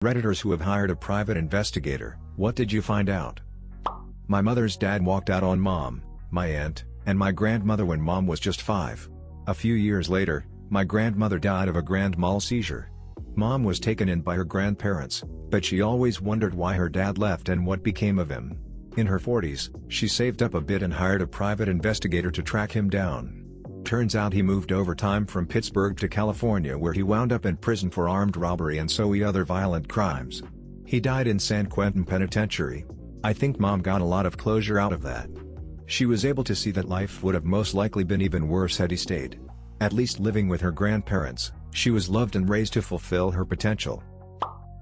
Redditors who have hired a private investigator, what did you find out? My mother's dad walked out on mom, my aunt, and my grandmother when mom was just 5. A few years later, my grandmother died of a grand mal seizure. Mom was taken in by her grandparents, but she always wondered why her dad left and what became of him. In her 40s, she saved up a bit and hired a private investigator to track him down. Turns out he moved overtime from Pittsburgh to California, where he wound up in prison for armed robbery and so other violent crimes. He died in San Quentin Penitentiary. I think mom got a lot of closure out of that. She was able to see that life would have most likely been even worse had he stayed. At least living with her grandparents, she was loved and raised to fulfill her potential.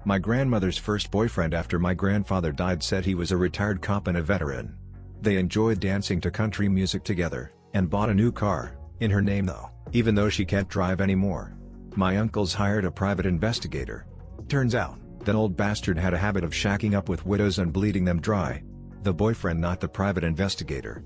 My grandmother's first boyfriend after my grandfather died said he was a retired cop and a veteran. They enjoyed dancing to country music together, and bought a new car, in her name though, even though she can't drive anymore. My uncles hired a private investigator. Turns out, that old bastard had a habit of shacking up with widows and bleeding them dry. The boyfriend, not the private investigator.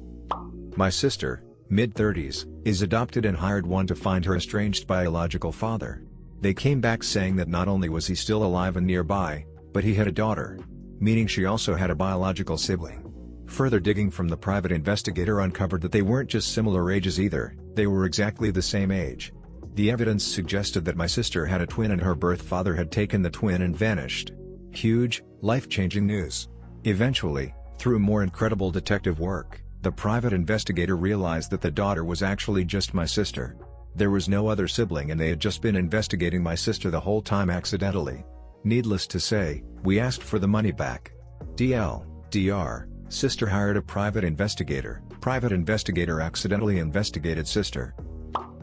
My sister, mid-30s, is adopted and hired one to find her estranged biological father. They came back saying that not only was he still alive and nearby, but he had a daughter, meaning she also had a biological sibling. Further digging from the private investigator uncovered that they weren't just similar ages either, they were exactly the same age. The evidence suggested that my sister had a twin and her birth father had taken the twin and vanished. Huge, life-changing news. Eventually, through more incredible detective work, the private investigator realized that the daughter was actually just my sister. There was no other sibling and they had just been investigating my sister the whole time accidentally. Needless to say, we asked for the money back. Dr. Sister hired a private investigator. Private investigator accidentally investigated sister.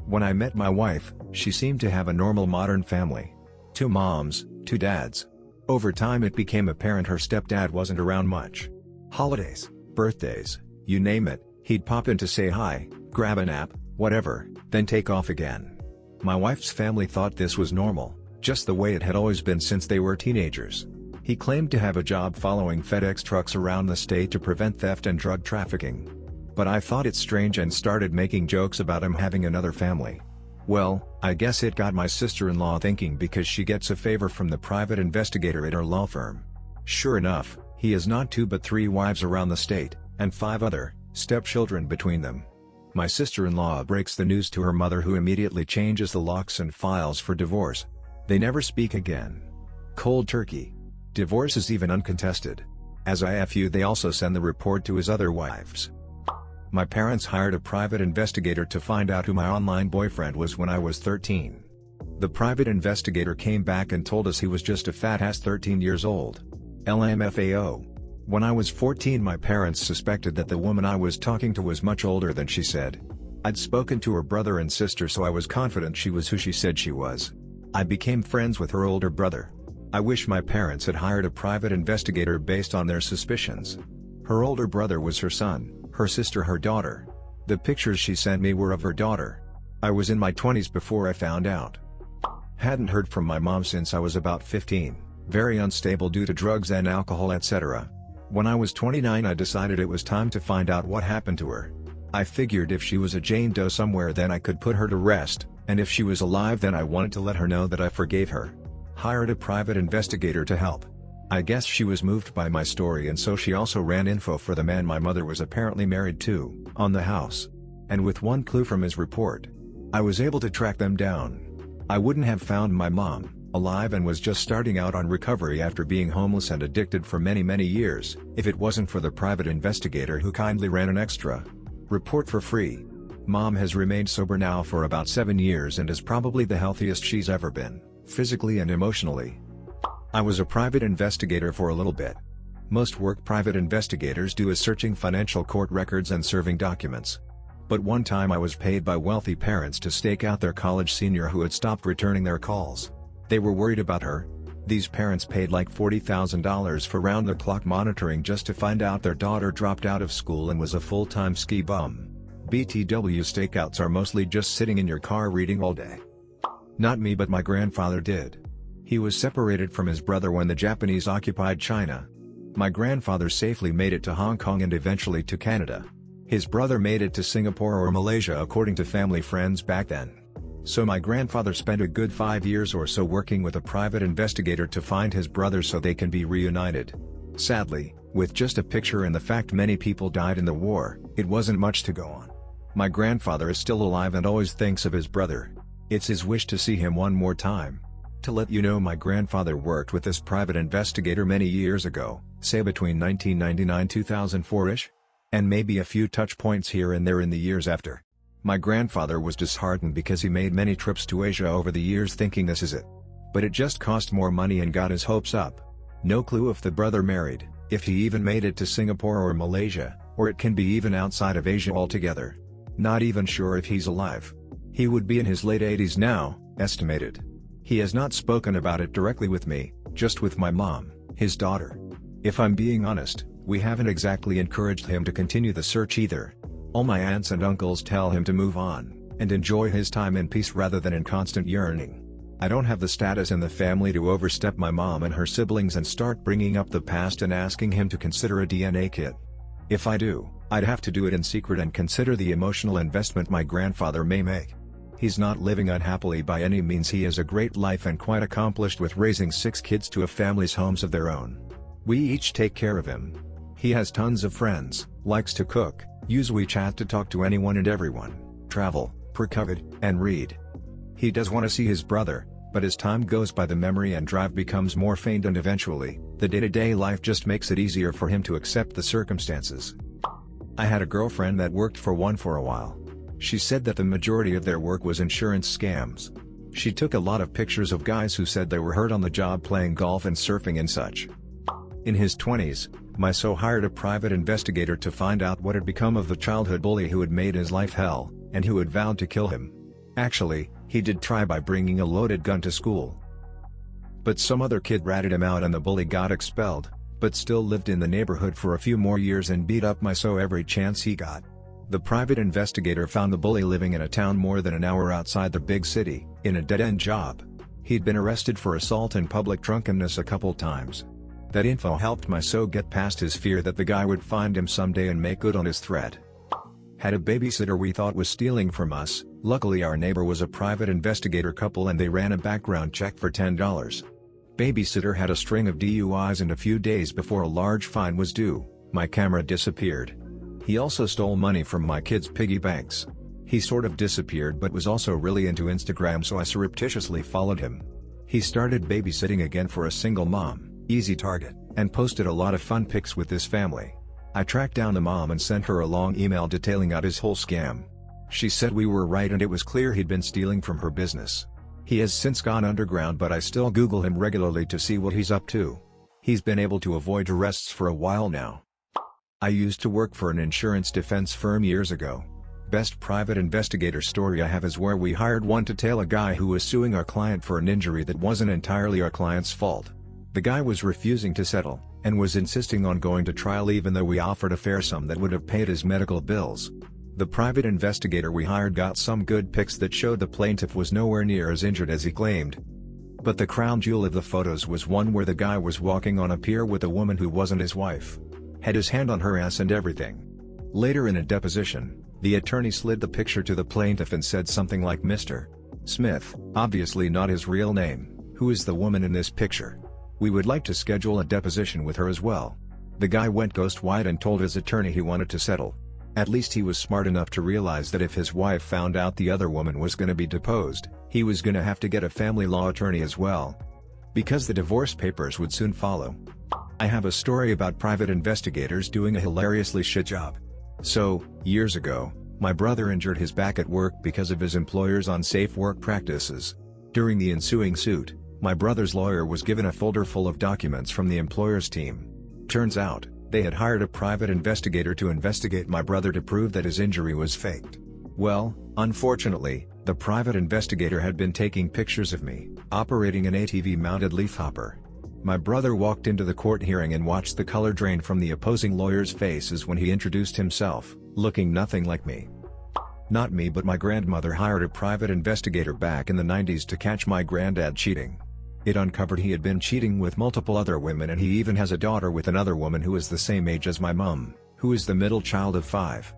When I met my wife, she seemed to have a normal modern family. 2 moms, 2 dads. Over time it became apparent her stepdad wasn't around much. Holidays, birthdays, you name it, he'd pop in to say hi, grab a nap, whatever, then take off again. My wife's family thought this was normal, just the way it had always been since they were teenagers. He claimed to have a job following FedEx trucks around the state to prevent theft and drug trafficking. But I thought it strange and started making jokes about him having another family. Well, I guess it got my sister-in-law thinking because she gets a favor from the private investigator at her law firm. Sure enough, he has not 2 but 3 wives around the state, and 5 other stepchildren between them. My sister-in-law breaks the news to her mother, who immediately changes the locks and files for divorce. They never speak again. Cold turkey. Divorce is even uncontested. As IFU, they also send the report to his other wives. My parents hired a private investigator to find out who my online boyfriend was when I was 13. The private investigator came back and told us he was just a fat-ass 13 years old. LMFAO. When I was 14, my parents suspected that the woman I was talking to was much older than she said. I'd spoken to her brother and sister, so I was confident she was who she said she was. I became friends with her older brother. I wish my parents had hired a private investigator based on their suspicions. Her older brother was her son, her sister her daughter. The pictures she sent me were of her daughter. I was in my 20s before I found out. Hadn't heard from my mom since I was about 15, very unstable due to drugs and alcohol, etc. When I was 29, I decided it was time to find out what happened to her. I figured if she was a Jane Doe somewhere, then I could put her to rest, and if she was alive, then I wanted to let her know that I forgave her. Hired a private investigator to help. I guess she was moved by my story, and so she also ran info for the man my mother was apparently married to, on the house. And with one clue from his report, I was able to track them down. I wouldn't have found my mom, alive and was just starting out on recovery after being homeless and addicted for many years, if it wasn't for the private investigator who kindly ran an extra report for free. Mom has remained sober now for about 7 years and is probably the healthiest she's ever been, physically and emotionally. I was a private investigator for a little bit. Most work private investigators do is searching financial court records and serving documents. But one time I was paid by wealthy parents to stake out their college senior who had stopped returning their calls. They were worried about her. These parents paid like $40,000 for round-the-clock monitoring just to find out their daughter dropped out of school and was a full-time ski bum. BTW stakeouts are mostly just sitting in your car reading all day. Not me, but my grandfather did. He was separated from his brother when the Japanese occupied China. My grandfather safely made it to Hong Kong and eventually to Canada. His brother made it to Singapore or Malaysia according to family friends back then. So my grandfather spent a good 5 years or so working with a private investigator to find his brother so they can be reunited. Sadly, with just a picture and the fact many people died in the war, it wasn't much to go on. My grandfather is still alive and always thinks of his brother. It's his wish to see him one more time. To let you know, my grandfather worked with this private investigator many years ago, say between 1999-2004-ish? And maybe a few touch points here and there in the years after. My grandfather was disheartened because he made many trips to Asia over the years thinking this is it. But it just cost more money and got his hopes up. No clue if the brother married, if he even made it to Singapore or Malaysia, or it can be even outside of Asia altogether. Not even sure if he's alive. He would be in his late 80s now, estimated. He has not spoken about it directly with me, just with my mom, his daughter. If I'm being honest, we haven't exactly encouraged him to continue the search either. All my aunts and uncles tell him to move on, and enjoy his time in peace rather than in constant yearning. I don't have the status in the family to overstep my mom and her siblings and start bringing up the past and asking him to consider a DNA kit. If I do, I'd have to do it in secret and consider the emotional investment my grandfather may make. He's not living unhappily by any means. He has a great life and quite accomplished with raising 6 kids to a family's homes of their own. We each take care of him. He has tons of friends, likes to cook, use WeChat to talk to anyone and everyone, travel, per COVID, and read. He does want to see his brother, but as time goes by the memory and drive becomes more faint and eventually, the day-to-day life just makes it easier for him to accept the circumstances. I had a girlfriend that worked for one for a while. She said that the majority of their work was insurance scams. She took a lot of pictures of guys who said they were hurt on the job playing golf and surfing and such. In his 20s, my so hired a private investigator to find out what had become of the childhood bully who had made his life hell, and who had vowed to kill him. Actually, he did try by bringing a loaded gun to school. But some other kid ratted him out and the bully got expelled, but still lived in the neighborhood for a few more years and beat up my so every chance he got. The private investigator found the bully living in a town more than an hour outside the big city, in a dead-end job. He'd been arrested for assault and public drunkenness a couple times. That info helped my so get past his fear that the guy would find him someday and make good on his threat. Had a babysitter we thought was stealing from us. Luckily our neighbor was a private investigator couple and they ran a background check for $10. Babysitter had a string of DUIs and a few days before a large fine was due, my camera disappeared. He also stole money from my kids' piggy banks. He sort of disappeared but was also really into Instagram, so I surreptitiously followed him. He started babysitting again for a single mom, easy target, and posted a lot of fun pics with this family. I tracked down the mom and sent her a long email detailing out his whole scam. She said we were right and it was clear he'd been stealing from her business. He has since gone underground, but I still Google him regularly to see what he's up to. He's been able to avoid arrests for a while now. I used to work for an insurance defense firm years ago. Best private investigator story I have is where we hired one to tail a guy who was suing our client for an injury that wasn't entirely our client's fault. The guy was refusing to settle, and was insisting on going to trial even though we offered a fair sum that would have paid his medical bills. The private investigator we hired got some good pics that showed the plaintiff was nowhere near as injured as he claimed. But the crown jewel of the photos was one where the guy was walking on a pier with a woman who wasn't his wife. Had his hand on her ass and everything. Later in a deposition, the attorney slid the picture to the plaintiff and said something like Mr. Smith, obviously not his real name, who is the woman in this picture. We would like to schedule a deposition with her as well. The guy went ghost white and told his attorney he wanted to settle. At least he was smart enough to realize that if his wife found out the other woman was going to be deposed, he was going to have to get a family law attorney as well. Because the divorce papers would soon follow. I have a story about private investigators doing a hilariously shit job. So, years ago, my brother injured his back at work because of his employer's unsafe work practices. During the ensuing suit, my brother's lawyer was given a folder full of documents from the employer's team. Turns out, they had hired a private investigator to investigate my brother to prove that his injury was faked. Well, unfortunately, the private investigator had been taking pictures of me, operating an ATV-mounted leaf hopper. My brother walked into the court hearing and watched the color drain from the opposing lawyers' faces when he introduced himself, looking nothing like me. Not me, but my grandmother hired a private investigator back in the 90s to catch my granddad cheating. It uncovered he had been cheating with multiple other women, and he even has a daughter with another woman who is the same age as my mum, who is the middle child of 5.